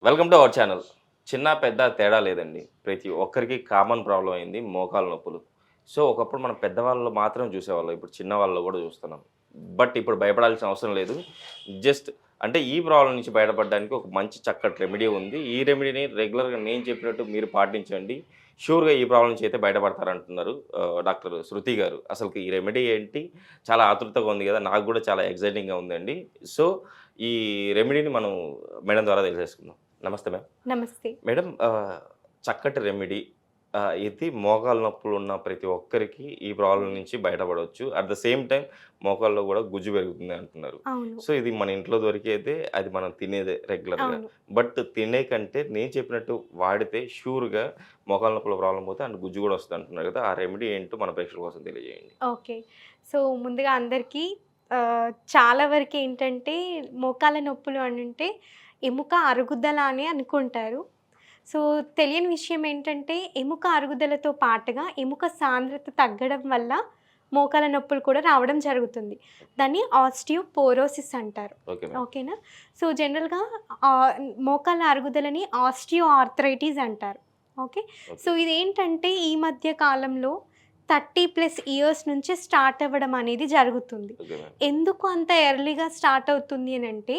Welcome to our channel. చిన్న పెద్ద తేడా లేదండి. ప్రతి ఒక్కరికి కామన్ ప్రాబ్లమ్ అయింది మోకాళ్ళ నొప్పులు. సో, ఒకప్పుడు మనం పెద్దవాళ్ళు మాత్రం చూసేవాళ్ళం. ఇప్పుడు చిన్న వాళ్ళలో కూడా చూస్తున్నాం. బట్ ఇప్పుడు భయపడాల్సిన అవసరం లేదు. జస్ట్ అంటే ఈ ప్రాబ్లమ్ నుంచి బయటపడడానికి ఒక మంచి చక్కటి రెమెడీ ఉంది. ఈ రెమెడీని రెగ్యులర్‌గా నేను చెప్పినట్టు మీరు పాటించండి. ష్యూర్‌గా ఈ ప్రాబ్లమ్ నుంచి అయితే బయటపడతారంటున్నారు డాక్టర్ శృతి గారు. అసలుకి ఈ రెమెడీ ఏంటి? చాలా ఆతృతగా ఉంది కదా! నాకు కూడా చాలా ఎక్సైటింగ్‌గా ఉందండి. సో, ఈ రెమెడీని మనం మేడం ద్వారా తెలిసేసుకుందాం. నమస్తే మ్యామ్. నమస్తే. మేడం చక్కటి రెమెడీ ఇది మోకాళ్ళ నొప్పులు ఉన్న ప్రతి ఒక్కరికి ఈ ప్రాబ్లమ్ నుంచి బయటపడవచ్చు. అట్ ద సేమ్ టైమ్ మోకాల్లో కూడా గుజ్జు పెరుగుతుంది అంటున్నారు. అవును. సో, ఇది మన ఇంట్లో దొరికేదే. అది మనం తినేదే రెగ్యులర్‌గా. అవును. బట్ తినే కంటే నేను చెప్పినట్టు వాడితే ష్యూర్‌గా మోకాళ్ళ నొప్పుల ప్రాబ్లమ్ పోతే అండ్ గుజ్జు కూడా వస్తది అంటున్నారు కదా! ఆ రెమెడీ ఏంటో మన ప్రేక్షకుల కోసం తెలియజేయండి. ఓకే. సో, ముందుగా అందరికీ చాలా వరకేంటంటే మోకాళ్ళ నొప్పులు అనంటే ఎముక అరుగుదల అని అనుకుంటారు. సో, తెలియని విషయం ఏంటంటే ఎముక అరుగుదలతో పాటుగా ఎముక సాంద్రత తగ్గడం వల్ల మోకాళ్ళ నొప్పులు కూడా రావడం జరుగుతుంది. దాన్ని ఆస్టియోపోరోసిస్ అంటారు. Okay ma'am. ఓకేనా? సో, జనరల్‌గా మోకాళ్ళ అరుగుదలని ఆస్టియో ఆర్థరైటిస్ అంటారు. ఓకే. ఓకే. సో, ఇదేంటంటే ఈ మధ్య కాలంలో 30+ ఇయర్స్ నుంచే స్టార్ట్ అవ్వడం అనేది జరుగుతుంది. Okay ma'am. ఎందుకు అంత ఎర్లీగా స్టార్ట్ అవుతుంది అనంటే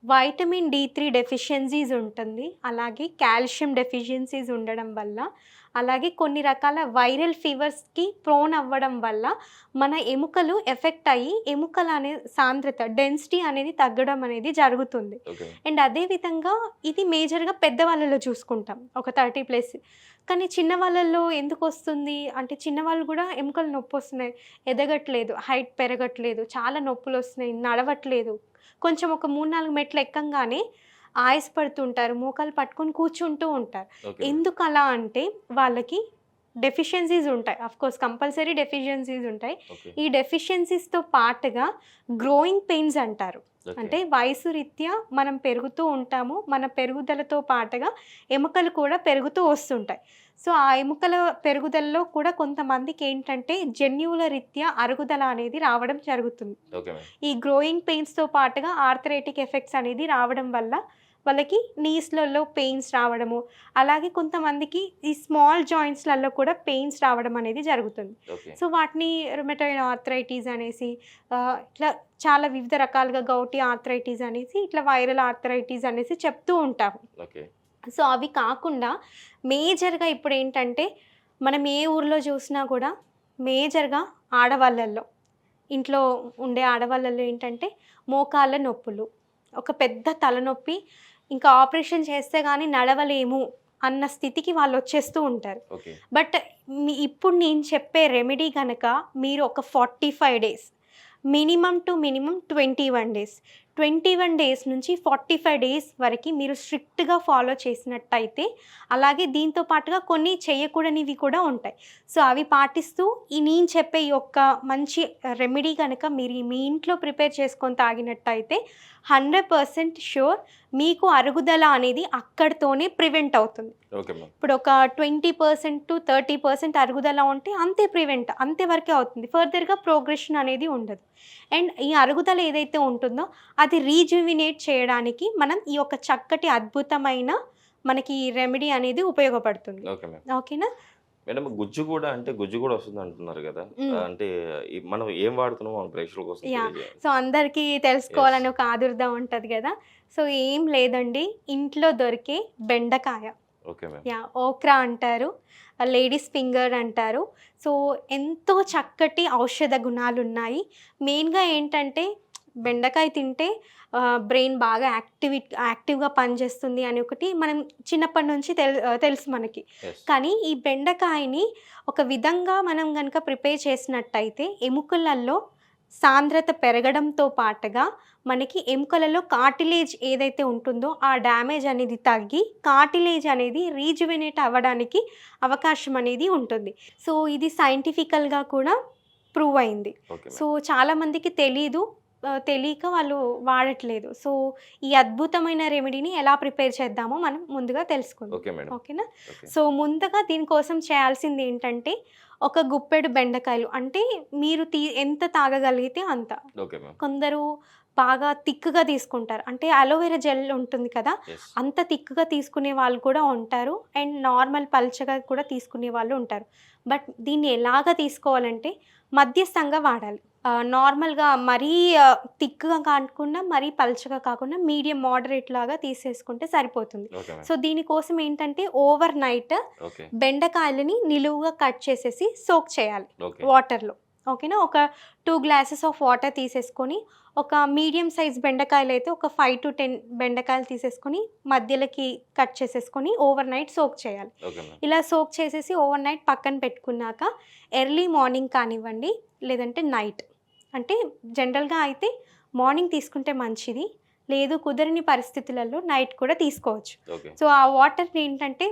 వైటమిన్ D3 డెఫిషియన్సీస్ ఉంటుంది. అలాగే కాల్షియం డెఫిషియన్సీస్ ఉండడం వల్ల, అలాగే కొన్ని రకాల వైరల్ ఫీవర్స్‌కి ప్రోన్ అవ్వడం వల్ల మన ఎముకలు ఎఫెక్ట్ అయ్యి ఎముకల అనే సాంద్రత డెన్సిటీ అనేది తగ్గడం అనేది జరుగుతుంది. ఓకే. అండ్ అదే విధంగా ఇది మేజర్‌గా పెద్దవాళ్ళలో చూసుకుంటాం. ఒక 30+. కానీ చిన్నవాళ్ళలో ఎందుకొస్తుంది అంటే చిన్నవాళ్ళు కూడా ఎముకలు నొప్పొస్తున్నాయి, ఎదగట్లేదు, హైట్ పెరగట్లేదు, చాలా నొప్పులొస్తున్నాయి, నడవట్లేదు. కొంచెం ఒక 3, 4 మెట్లు ఎక్కంగానే ఆయాసపడుతుంటారు, మోకాలు పట్టుకొని కూర్చుంటూ ఉంటారు. ఓకే. ఎందుకలా అంటే వాళ్ళకి డెఫిషియన్సీస్ ఉంటాయి. ఆఫ్‌కోర్స్ కంపల్సరీ డెఫిషియన్సీస్ ఉంటాయి. ఓకే. ఈ డెఫిషియన్సీస్‌తో పాటుగా గ్రోయింగ్ పెయిన్స్ అంటారు. ఓకే. అంటే వయసు రీత్యా మనం పెరుగుతూ ఉంటాము. మన పెరుగుదలతో పాటుగా ఎముకలు కూడా పెరుగుతూ వస్తుంటాయి. సో, ఆ ఎముకల పెరుగుదలలో కూడా కొంతమందికి ఏంటంటే జన్యువుల రీత్యా అరుగుదల అనేది రావడం జరుగుతుంది. Okay ma'am. ఈ గ్రోయింగ్ పెయిన్స్‌తో పాటుగా ఆర్థరైటిక్ ఎఫెక్ట్స్ అనేది రావడం వల్ల వాళ్ళకి నీస్‌లలో పెయిన్స్ రావడము, అలాగే కొంతమందికి ఈ స్మాల్ జాయింట్స్‌లలో కూడా పెయిన్స్ రావడం అనేది జరుగుతుంది. ఓకే. సో, వాటిని రుమటాయిడ్ ఆర్థరైటిస్ అనేసి ఇట్లా చాలా వివిధ రకాలుగా గౌటీ ఆర్థరైటిస్ అనేసి ఇట్లా వైరల్ ఆర్థరైటిస్ అనేసి చెప్తూ ఉంటాము. ఓకే. సో, అవి కాకుండా మేజర్‌గా ఇప్పుడేంటంటే మనం ఏ ఊర్లో చూసినా కూడా మేజర్‌గా ఆడవాళ్ళల్లో, ఇంట్లో ఉండే ఆడవాళ్ళల్లో ఏంటంటే మోకాళ్ళ నొప్పులు, ఒక పెద్ద తలనొప్పి, ఇంకా ఆపరేషన్ చేస్తే గానీ నడవలేము అన్న స్థితికి వాళ్ళొచ్చేస్తూ ఉంటారు. ఓకే. బట్ ఇప్పుడు నేను చెప్పే రెమెడీ గనక మీరు ఒక 45 days, minimum to minimum 21 days, 21 days నుంచి 45 డేస్ వరకు మీరు స్ట్రిక్ట్‌గా ఫాలో చేసినట్టయితే, అలాగే దీంతో పాటుగా కొన్ని చేయకూడనివి కూడా ఉంటాయి. సో, అవి పాటిస్తూ నేను చెప్పే ఈ యొక్క మంచి రెమెడీ గనక మీరు మీ ఇంట్లో ప్రిపేర్ చేసుకొని తాగినట్టయితే 100% ష్యూర్ మీకు అరుగుదల అనేది అక్కడితోనే ప్రివెంట్ అవుతుంది. Okay ma'am. ఇప్పుడు ఒక 20% అరుగుదల ఉంటే అంతే ప్రివెంట్, అంతే వరకే అవుతుంది. ఫర్దర్‌గా ప్రోగ్రెషన్ అనేది ఉండదు. అండ్ ఈ అరుగుదల ఏదైతే ఉంటుందో అది రీజువినేట్ చేయడానికి మనం ఈ యొక్క చక్కటి అద్భుతమైన మనకి ఈ రెమెడీ అనేది ఉపయోగపడుతుంది. Okay ma'am. ఓకేనా? మేడం గుజ్జు కూడా వస్తుంది అంటున్నారు కదా! హ్మ్. అంటే మనం ఏం వాడుతున్నామో మన ప్రేక్షకుల కోసం యాహ్! తెలియజేయండి. సో, అందరికీ తెలుసుకోవాలని ఒక ఆదుర్దా ఉంటది గదా! సో, ఏం లేదండి, ఇంట్లో దొరికే బెండకాయ. Okay ma'am. యాహ్! ఓక్రా అంటారు, లేడీస్ ఫింగర్ అంటారు. సో, ఎంతో చక్కటి ఔషధ గుణాలున్నాయి. మెయిన్‌గా ఏంటంటే బెండకాయ తింటే బ్రెయిన్ బాగా యాక్టివ్‌గా పనిచేస్తుంది అని ఒకటి మనం చిన్నప్పటి నుంచి తెలుసు మనకి. యెస్. కానీ ఈ బెండకాయని ఒక విధంగా మనం గనక ప్రిపేర్ చేసినట్టయితే ఎముకలలో సాంద్రత పెరగడంతో పాటుగా మనకి ఎముకలలో కార్టిలేజ్ ఏదైతే ఉంటుందో ఆ డ్యామేజ్ అనేది తగ్గి కార్టిలేజ్ అనేది రీజువినేట్ అవ్వడానికి అవకాశం అనేది ఉంటుంది. సో, ఇది సైంటిఫికల్‌గా కూడా ప్రూవ్ అయింది. Okay ma'am. సో, చాలామందికి తెలీదు. తెలియక వాళ్ళు వాడట్లేదు. సో, ఈ అద్భుతమైన రెమెడీని ఎలా ప్రిపేర్ చేద్దామో మనం ముందుగా తెలుసుకుందాం. Okay madam. ఓకేనా? ఓకే. సో, ముందుగా దీనికోసం చేయాల్సింది ఏంటంటే, ఒక గుప్పెడు బెండకాయలు అంటే మీరు ఎంత తాగగలిగితే అంత. Okay ma'am. కొందరు బాగా థిక్‌గా తీసుకుంటారు. అంటే అలోవెరా జెల్ ఉంటుంది కదా! యెస్. అంత థిక్‌గా తీసుకునే వాళ్ళు కూడా ఉంటారు. అండ్ నార్మల్ పల్చగా కూడా తీసుకునే వాళ్ళు ఉంటారు. బట్ దీన్ని ఎలాగా తీసుకోవాలంటే మధ్యస్థంగా వాడాలి. నార్మల్‌గా మరీ థిక్‌గా కాకుండా, మరీ పల్చగా కాకుండా మీడియం మోడరేట్ లాగా తీసేసుకుంటే సరిపోతుంది. Okay ma'am. సో, దీనికోసం ఏంటంటే ఓవర్ నైట్ ఓకే. బెండకాయలని నిలువుగా కట్ చేసేసి సోక్ చేయాలి ఓకే. వాటర్‌లో. ఓకేనా? ఒక 2 గ్లాసెస్ ఆఫ్ వాటర్ తీసేసుకొని, ఒక మీడియం సైజ్ బెండకాయలైతే ఒక 5-10 బెండకాయలు తీసేసుకొని మధ్యలోకి కట్ చేసేసుకొని ఓవర్ నైట్ సోక్ చేయాలి. Okay ma'am. ఇలా సోక్ చేసేసి ఓవర్ నైట్ పక్కన పెట్టుకున్నాక ఎర్లీ మార్నింగ్ కానివ్వండి, లేదంటే నైట్, అంటే జనరల్గా అయితే మార్నింగ్ తీసుకుంటే మంచిది. లేదు కుదరని పరిస్థితులలో నైట్ కూడా తీసుకోవచ్చు. ఓకే. సో, ఆ వాటర్ని ఏంటంటే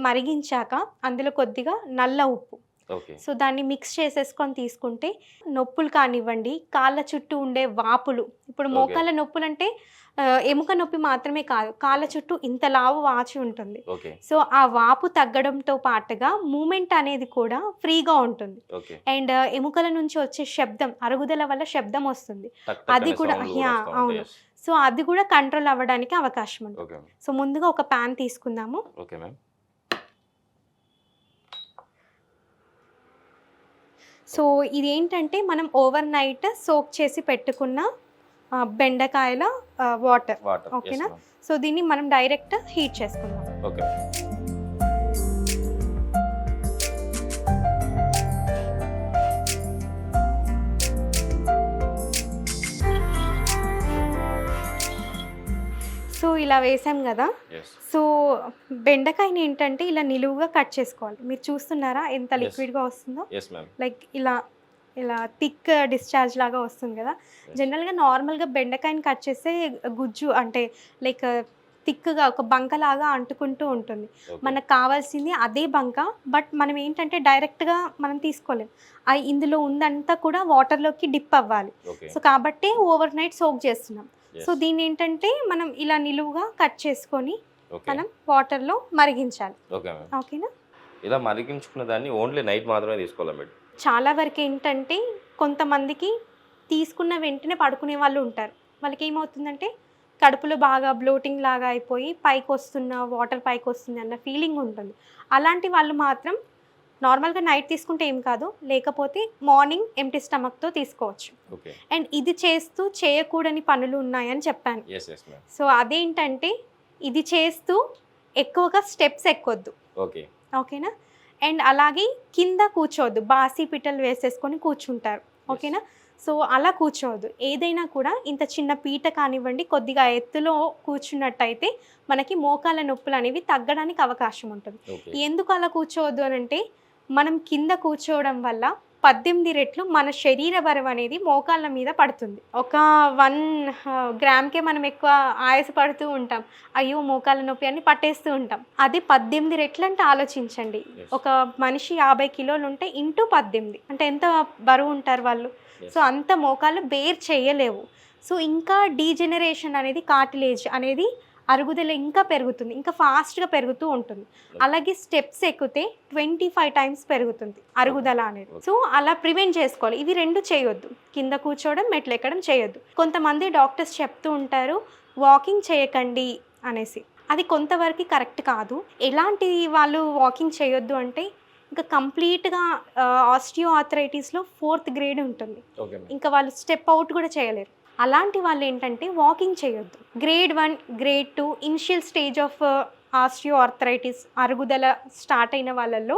మరిగించాక అందులో కొద్దిగా నల్ల ఉప్పు, ఓకే. సో దాన్ని మిక్స్ చేసేసుకొని తీసుకుంటే నొప్పులు కానివ్వండి, కాళ్ళ చుట్టూ ఉండే వాపులు, ఇప్పుడు ఓకే. మోకాళ్ళ నొప్పులు అంటే ఎముక నొప్పి మాత్రమే కాదు, కాళ్ళ చుట్టూ ఇంత లావు వాచి ఉంటుంది. ఓకే. సో ఆ వాపు తగ్గడంతో పాటుగా మూమెంట్ అనేది కూడా ఫ్రీగా ఉంటుంది. ఓకే. అండ్ ఎముకల నుంచి వచ్చే శబ్దం, అరుగుదల వల్ల శబ్దం వస్తుంది, టక్ టక్ అది అనే కూడా సౌండ్లు కూడా వస్తా అవును. ఉంటాయి. Yes. సో అది కూడా కంట్రోల్ అవ్వడానికి అవకాశం ఉంది. Okay ma'am. సో ముందుగా ఒక ప్యాన్ తీసుకుందాము. Okay ma'am. సో ఇదేంటంటే మనం ఓవర్ నైట్ సోక్ చేసి పెట్టుకున్న బెండకాయల వాటర్. వాటర్. Yes ఓకేనా? మ్యామ్. సో దీన్ని మనం డైరెక్ట్ హీట్ చేసుకుందాం. ఓకే. సో ఇలా వేసాం కదా. Yes. సో బెండకాయని ఏంటంటే ఇలా నిలువుగా కట్ చేసుకోవాలి. మీరు చూస్తున్నారా ఎంత Yes. లిక్విడ్గా వస్తుందో? Yes ma'am. లైక్ ఇలా ఇలా థిక్ డిశ్చార్జ్ లాగా వస్తుంది కదా. Yes. జనరల్గా నార్మల్గా బెండకాయని కట్ చేస్తే గుజ్జు అంటే లైక్ థిక్గా ఒక బంకలాగా అంటుకుంటూ ఉంటుంది. ఓకే. మనకు కావాల్సింది అదే బంక, బట్ మనం ఏంటంటే డైరెక్ట్గా మనం తీసుకోలేం. ఇందులో ఉందంతా కూడా వాటర్లోకి డిప్ అవ్వాలి. ఓకే. సో కాబట్టి ఓవర్ నైట్ సోక్ చేస్తున్నాం. Yes. సో దీన్ని ఏంటంటే మనం ఇలా నిలువుగా కట్ చేసుకొని ఓకే. మనం వాటర్లో మరిగించాలి. Okay ma'am. ఓకేనా? ఇలా మరిగించుకున్న దాన్ని ఓన్లీ నైట్ మాత్రమే తీసుకోవాలి మేడం. చాలా వరకు ఏంటంటే కొంతమందికి తీసుకున్న వెంటనే పడుకునే వాళ్ళు ఉంటారు. వాళ్ళకి ఏమవుతుందంటే కడుపులో బాగా బ్లోటింగ్ లాగా అయిపోయి పైకి వస్తున్న వాటర్ పైకి వస్తుంది అన్న ఫీలింగ్ ఉంటుంది. అలాంటి వాళ్ళు మాత్రం నార్మల్గా నైట్ తీసుకుంటే ఏం కాదు, లేకపోతే మార్నింగ్ ఎంప్టీ స్టమక్తో తీసుకోవచ్చు. ఓకే. అండ్ ఇది చేస్తూ చేయకూడని పనులు ఉన్నాయని చెప్పాను. Yes yes ma'am. సో అదేంటంటే ఇది చేస్తూ ఎక్కువగా స్టెప్స్ ఎక్కొద్దు. ఓకే. ఓకేనా? అండ్ అలాగే కింద కూర్చోవద్దు, బాసి పిట్టలు వేసేసుకొని కూర్చుంటారు. ఓకేనా? సో అలా కూర్చోవద్దు. ఏదైనా కూడా ఇంత చిన్న పీట కానివ్వండి, కొద్దిగా ఎత్తులో కూర్చున్నట్టయితే మనకి మోకాళ్ళ నొప్పులు అనేవి తగ్గడానికి అవకాశం ఉంటుంది. ఓకే. ఎందుకు అలా కూర్చోవద్దు అని అంటే, మనం కింద కూర్చోవడం వల్ల 18 రెట్లు మన శరీర బరువు అనేది మోకాళ్ళ మీద పడుతుంది. ఒక 1 గ్రామ్కే మనం ఎక్కువ ఆయాసపడుతూ ఉంటాం, అయ్యో మోకాళ్ళ నొప్పి అని పట్టేస్తూ ఉంటాం. అది 18 రెట్లు అంటే ఆలోచించండి. Yes. ఒక మనిషి 50 కిలోలు ఉంటే ఇంటూ 18 అంటే ఎంత బరువు ఉంటారు వాళ్ళు. Yes. సో అంత మోకాళ్ళు బేర్ చేయలేవు. సో ఇంకా డీజెనరేషన్ అనేది, కార్టిలేజ్ అనేది అరుగుదల ఇంకా పెరుగుతుంది, ఇంకా ఫాస్ట్గా పెరుగుతూ ఉంటుంది. అలాగే స్టెప్స్ ఎక్కితే 25 టైమ్స్ పెరుగుతుంది అరుగుదల అనేది. సో అలా ప్రివెంట్ చేసుకోవాలి. ఇవి రెండు చేయొద్దు, కింద కూర్చోవడం మెట్లు ఎక్కడం చేయొద్దు. కొంతమంది డాక్టర్స్ చెప్తూ ఉంటారు వాకింగ్ చేయకండి అనేసి, అది కొంతవరకు కరెక్ట్ కాదు. ఎలాంటి వాళ్ళు వాకింగ్ చేయొద్దు అంటే, ఇంకా కంప్లీట్గా ఆస్టియో ఆర్థరైటిస్లో 4th గ్రేడ్ ఉంటుంది, ఓకే. ఇంకా వాళ్ళు స్టెప్ అవుట్ కూడా చేయలేరు. అలాంటి వాళ్ళు ఏంటంటే వాకింగ్ చేయొద్దు. Grade 1 grade 2 initial stage of osteo arthritis అరుగుదల స్టార్ట్ అయిన వాళ్ళల్లో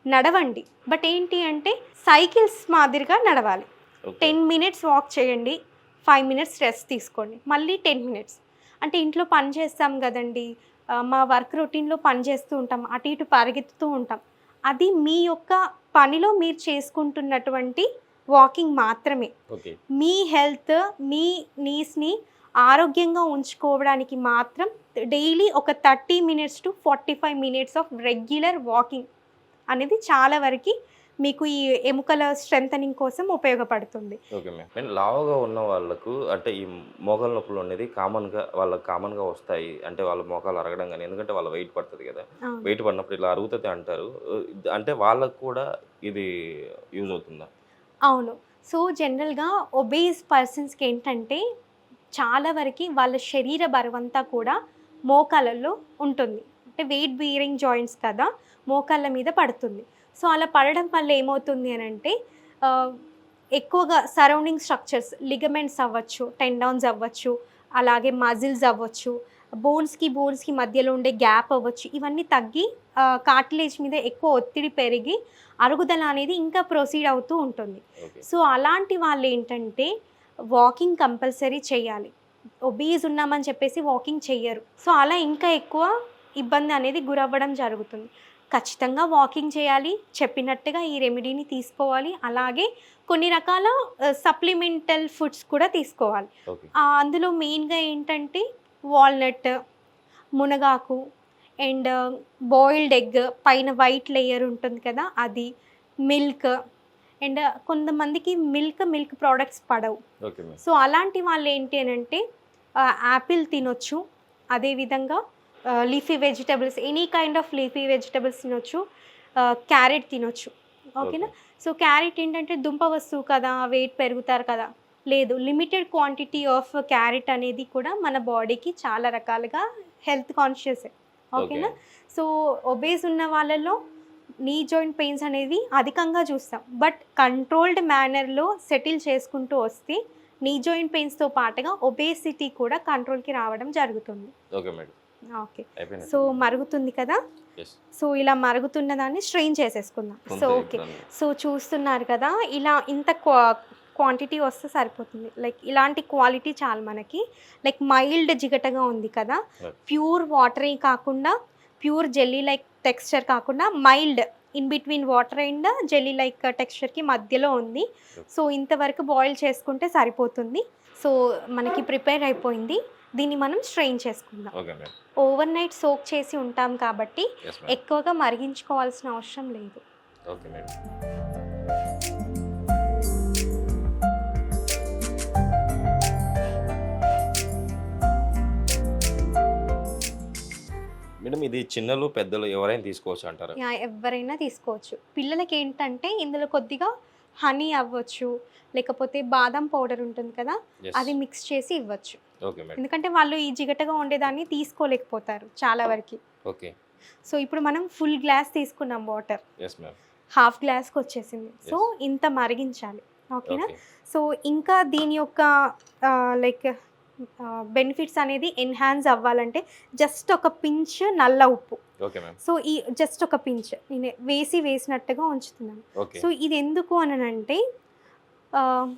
నడవండి. బట్ ఏంటి అంటే సైకిల్స్ మాదిరిగా నడవాలి. 10 మినిట్స్ వాక్ చేయండి, 5 మినిట్స్ రెస్ట్ తీసుకోండి, మళ్ళీ 10 మినిట్స్. అంటే ఇంట్లో పని చేస్తాం కదండి, మా వర్క్ రొటీన్లో పని చేస్తూ ఉంటాం, అటు ఇటు పరిగెత్తుతూ ఉంటాం, అది మీ యొక్క పనిలో మీరు చేసుకుంటున్నటువంటి వాకింగ్ మాత్రమే. ఓకే. మీ హెల్త్, మీ నీస్ని ఆరోగ్యంగా ఉంచుకోవడానికి మాత్రం డైలీ ఒక 30 minutes to 45 minutes of regular walking అనేది చాలా వరకు మీకు ఈ ఎముకల స్ట్రెంథనింగ్ కోసం ఉపయోగపడుతుంది. Okay ma'am. అండ్ లావుగా ఉన్న వాళ్ళకు అంటే ఈ మోకాలు నొప్పులు అనేది వాళ్ళకి కామన్‌గా వస్తాయి. అంటే వాళ్ళ మోకాలు అరగడం గాని, ఎందుకంటే వాళ్ళ వెయిట్ పడతది కదా! అవును. వెయిట్ పడినప్పుడు ఇలా అరుగుతది అంటారు. అంటే వాళ్ళకి కూడా ఇది యూజ్ అవుతుందా? అవును. సో, జనరల్‌గా ఒబేస్ పర్సన్స్‌కి ఏంటంటే చాలా వరకి వాళ్ళ శరీర బరువంతా కూడా మోకాళ్ళలో ఉంటుంది. అంటే వెయిట్ బీరింగ్ జాయింట్స్ కదా! మోకాళ్ళ మీద పడుతుంది. సో, అలా పడడం వల్ల ఏమవుతుంది అనంటే ఆహ్, ఎక్కువగా సరౌండింగ్ స్ట్రక్చర్స్ లిగమెంట్స్ అవ్వచ్చు, టెండాన్స్ అవ్వచ్చు, అలాగే మజిల్స్ అవ్వచ్చు, బోన్స్‌కి మధ్యలో ఉండే గ్యాప్ అవ్వచ్చు. ఇవన్నీ తగ్గి కార్టిలేజ్ మీద ఎక్కువ ఒత్తిడి పెరిగి అరుగుదల అనేది ఇంకా ప్రొసీడ్ అవుతూ ఉంటుంది. ఓకే. సో, అలాంటి వాళ్ళేంటంటే వాకింగ్ కంపల్సరీ చేయాలి. ఒబీస్ ఉన్నామని చెప్పేసి వాకింగ్ చెయ్యరు. సో, అలా ఇంకా ఎక్కువ ఇబ్బంది అనేది గురవ్వడం జరుగుతుంది. ఖచ్చితంగా వాకింగ్ చేయాలి. చెప్పినట్టుగా ఈ రెమెడీని తీసుకోవాలి. అలాగే కొన్ని రకాల సప్లిమెంటల్ ఫుడ్స్ కూడా తీసుకోవాలి. ఓకే. అందులో మెయిన్‌గా ఏంటంటే వాల్‌నట్, మునగాకు అండ్ బాయిల్డ్ ఎగ్ పైన వైట్ లేయర్ ఉంటుంది కదా! అది, మిల్క్ అండ్ కొంతమందికి మిల్క్ ప్రొడక్ట్స్ పడవు. Okay ma'am. సో, అలాంటి వాళ్ళు ఏంటి అనంటే యాపిల్ తినొచ్చు. అదేవిధంగా leafy vegetables any kind of leafy vegetables తినొచ్చు. క్యారెట్ తినొచ్చు. ఓకేనా? సో, క్యారెట్ ఏంటంటే దుంప వస్తువు కదా! వెయిట్ పెరుగుతారు కదా! లేదు. లిమిటెడ్ క్వాంటిటీ ఆఫ్ క్యారెట్ అనేది కూడా మన బాడీకి చాలా రకాలుగా హెల్త్ కాన్షియసే. ఓకేనా? సో, ఒబేస్ ఉన్న వాళ్ళలో నీ జాయింట్ పెయిన్స్ అనేది అధికంగా చూస్తాం. బట్ కంట్రోల్డ్ మేనర్‌లో సెటిల్ చేసుకుంటూ వస్తే నీ జాయింట్ పెయిన్స్‌తో పాటుగా ఒబేసిటీ కూడా కంట్రోల్‌కి రావడం జరుగుతుంది. Okay madam. ఓకే. అయిపోయిందా? సో, మరుగుతుంది కదా! యెస్. సో, ఇలా మరుగుతున్న దాన్ని స్ట్రెయిన్ చేసేసుకుందాం. So, okay. సో, చూస్తున్నారు కదా! ఇలా ఇంత క్వాంటిటీ వస్తే సరిపోతుంది. లైక్ ఇలాంటి క్వాలిటీ చాలు మనకి. లైక్ మైల్డ్ జిగటగా ఉంది కదా! ప్యూర్ వాటరీ కాకుండా, ప్యూర్ జెల్లీ లైక్ టెక్స్చర్ కాకుండా mild in between water and jelly like టెక్స్చర్‌కి మధ్యలో ఉంది. సో, ఇంతవరకు బాయిల్ చేసుకుంటే సరిపోతుంది. సో, మనకి ప్రిపేర్ అయిపోయింది. దీన్ని మనం స్ట్రెయిన్ చేసుకుందాం. Okay madam. Over night soak చేసి ఉంటాం కాబట్టి యెస్ మేడం. ఎక్కువగా మరిగించుకోవాల్సిన అవసరం లేదు. Okay madam. మేడం ఇది చిన్నలు, పెద్దలు ఎవరైనా తీసుకోవచ్చు అంటారా? ఎవరైనా తీసుకోవచ్చు. పిల్లలకి ఏంటంటే ఇందులో కొద్దిగా హనీ అవ్వచ్చు, లేకపోతే బాదం పౌడర్ ఉంటుంది కదా! Yes. అది మిక్స్ చేసి ఇవ్వచ్చు. Okay madam. ఎందుకంటే వాళ్ళు ఈ జిగటగా ఉండేదాన్ని తీసుకోలేకపోతారు చాలా వరకి. ఓకే. సో, ఇప్పుడు మనం ఫుల్ గ్లాస్ తీసుకున్నాం వాటర్. Yes ma'am. హాఫ్ గ్లాస్‌కి వచ్చేసింది. సో, ఇంత మరిగించాలి. ఓకేనా? ఓకే. సో, ఇంకా దీని యొక్క లైక్ బెనిఫిట్స్ అనేది ఎన్హాన్స్ అవ్వాలంటే జస్ట్ ఒక పించ్ నల్ల ఉప్పు. Okay ma'am. సో, ఈ జస్ట్ ఒక పించ్ నేను వేసినట్టుగా ఉంచుతున్నాను. ఓకే. సో, ఇది ఎందుకు అనంటే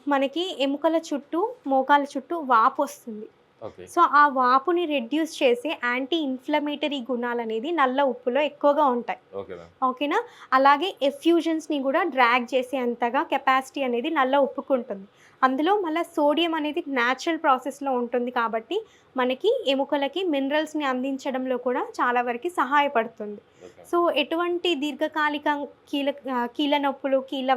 మనకి ఎముకల చుట్టూ, మోకాల చుట్టూ వాపు వస్తుంది. ఓకే. సో, ఆ వాపుని రెడ్యూస్ చేసే యాంటీ ఇన్ఫ్లమేటరీ గుణాలనేది నల్ల ఉప్పులో ఎక్కువగా ఉంటాయి. Okay ma'am. ఓకేనా? అలాగే ఎఫ్యూజన్స్‌ని కూడా డ్రాగ్ చేసే అంతగా కెపాసిటీ అనేది నల్ల ఉప్పుకుంటుంది. అందులో మళ్ళీ సోడియం అనేది న్యాచురల్ ప్రాసెస్‌లో ఉంటుంది కాబట్టి మనకి ఎముకలకి మినరల్స్‌ని అందించడంలో కూడా చాలా వరకు సహాయపడుతుంది. ఓకే. సో, ఎటువంటి దీర్ఘకాలిక కీళ్ళ నొప్పులు, కీళ్ళ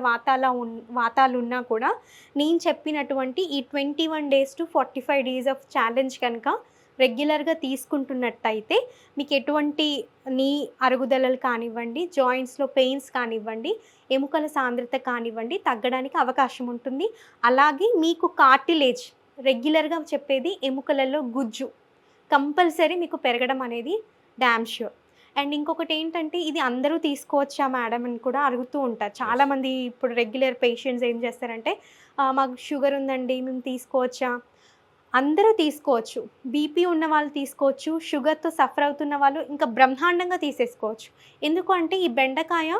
వాతాలు ఉన్నా కూడా నేను చెప్పినటువంటి ఈ 21 days to 45 days of challenge కనుక రెగ్యులర్గా తీసుకుంటున్నట్టయితే మీకు ఎటువంటి నీ అరుగుదలలు కానివ్వండి, జాయింట్స్లో పెయిన్స్ కానివ్వండి, ఎముకల సాంద్రత కానివ్వండి తగ్గడానికి అవకాశం ఉంటుంది. అలాగే మీకు కార్టిలేజ్ రెగ్యులర్గా చెప్పేది ఎముకలలో గుజ్జు కంపల్సరీ మీకు పెరగడం అనేది డ్యామ్ ష్యూర్. అండ్ ఇంకొకటి ఏంటంటే ఇది అందరూ తీసుకోవచ్చా మేడం అని కూడా అడుగుతూ ఉంటారు. చాలామంది ఇప్పుడు రెగ్యులర్ పేషెంట్స్ ఏం చేస్తారంటే మాకు షుగర్ ఉందండి మేము తీసుకోవచ్చా? అందరూ తీసుకోవచ్చు. బీపీ ఉన్న వాళ్ళు తీసుకోవచ్చు. షుగర్తో సఫర్ అవుతున్న వాళ్ళు ఇంకా బ్రహ్మాండంగా తీసేసుకోవచ్చు. ఎందుకు అంటే ఈ బెండకాయ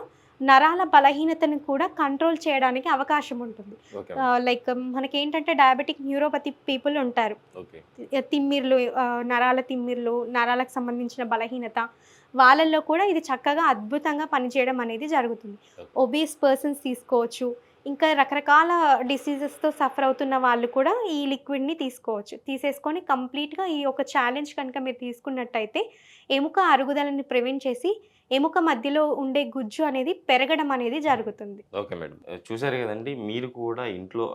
నరాల బలహీనతను కూడా కంట్రోల్ చేయడానికి అవకాశం ఉంటుంది. ఓకే. లైక్ మనకేంటంటే డయాబెటిక్ న్యూరోపతి పీపుల్ ఉంటారు. ఓకే. తిమ్మిర్లు, నరాల తిమ్మిర్లు, నరాలకు సంబంధించిన బలహీనత వాళ్ళల్లో కూడా ఇది చక్కగా అద్భుతంగా పనిచేయడం అనేది జరుగుతుంది. ఒబేస్ పర్సన్స్ తీసుకోవచ్చు. ఇంకా రకరకాల డిసీజెస్తో సఫర్ అవుతున్న వాళ్ళు కూడా ఈ లిక్విడ్ని తీసుకోవచ్చు. తీసేసుకొని కంప్లీట్గా ఈ ఒక ఛాలెంజ్ కనుక మీరు తీసుకున్నట్టయితే ఎముక అరుగుదలని ప్రివెంట్ చేసి ఎముక మధ్యలో ఉండే గుజ్జు అనేది పెరగడం అనేది జరుగుతుంది. Okay madam. చూసారు కదండీ! మీరు కూడా ఇంట్లో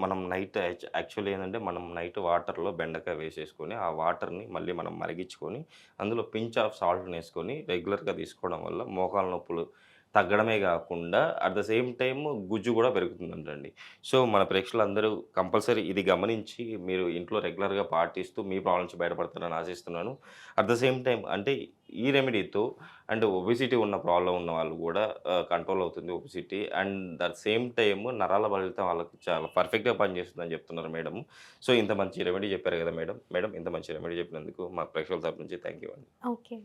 మనం నైట్ యాక్చువల్లీ ఏందంటే, మనం నైట్ వాటర్‌లో బెండకాయ వేసేసుకొని, ఆ వాటర్‌ని మళ్ళీ మనం మరిగించుకొని, అందులో పించ్ ఆఫ్ సాల్ట్‌నేసుకొని రెగ్యులర్‌గా తీసుకోవడం వల్ల మోకాళ్ళ నొప్పులు తగ్గడమే గాకుండా, అట్ ద సేమ్ టైమ్ గుజ్జు గూడా పెరుగుతుందంటండి. సో, మన ప్రేక్షకులందరూ కంపల్సరీ ఇది గమనించి మీరు ఇంట్లో రెగ్యులర్‌గా పాటిస్తూ మీ ప్రాబ్లమ్ నుంచి బయటపడతారని ఆశిస్తున్నాను. అట్ ద సేమ్ టైమ్ అంటే ఈ రెమెడీతో అండ్ ఒబెసిటీ ఉన్న ప్రాబ్లమ్ ఉన్న వాళ్ళు గూడా కంట్రోల్ అవుతుంది obesity. And at same time నరాల బలితం వాళ్ళకి చాలా పర్ఫెక్ట్‌గా పనిచేస్తుందని చెప్తున్నారు మేడం. సో, ఇంత మంచి రెమెడీ చెప్పారు గదా మేడం. మేడం ఇంత మంచి రెమెడీ చెప్పినందుకు మా ప్రేక్షకుల తరపు నుంచి థాంక్ యూ అండి. ఓకే.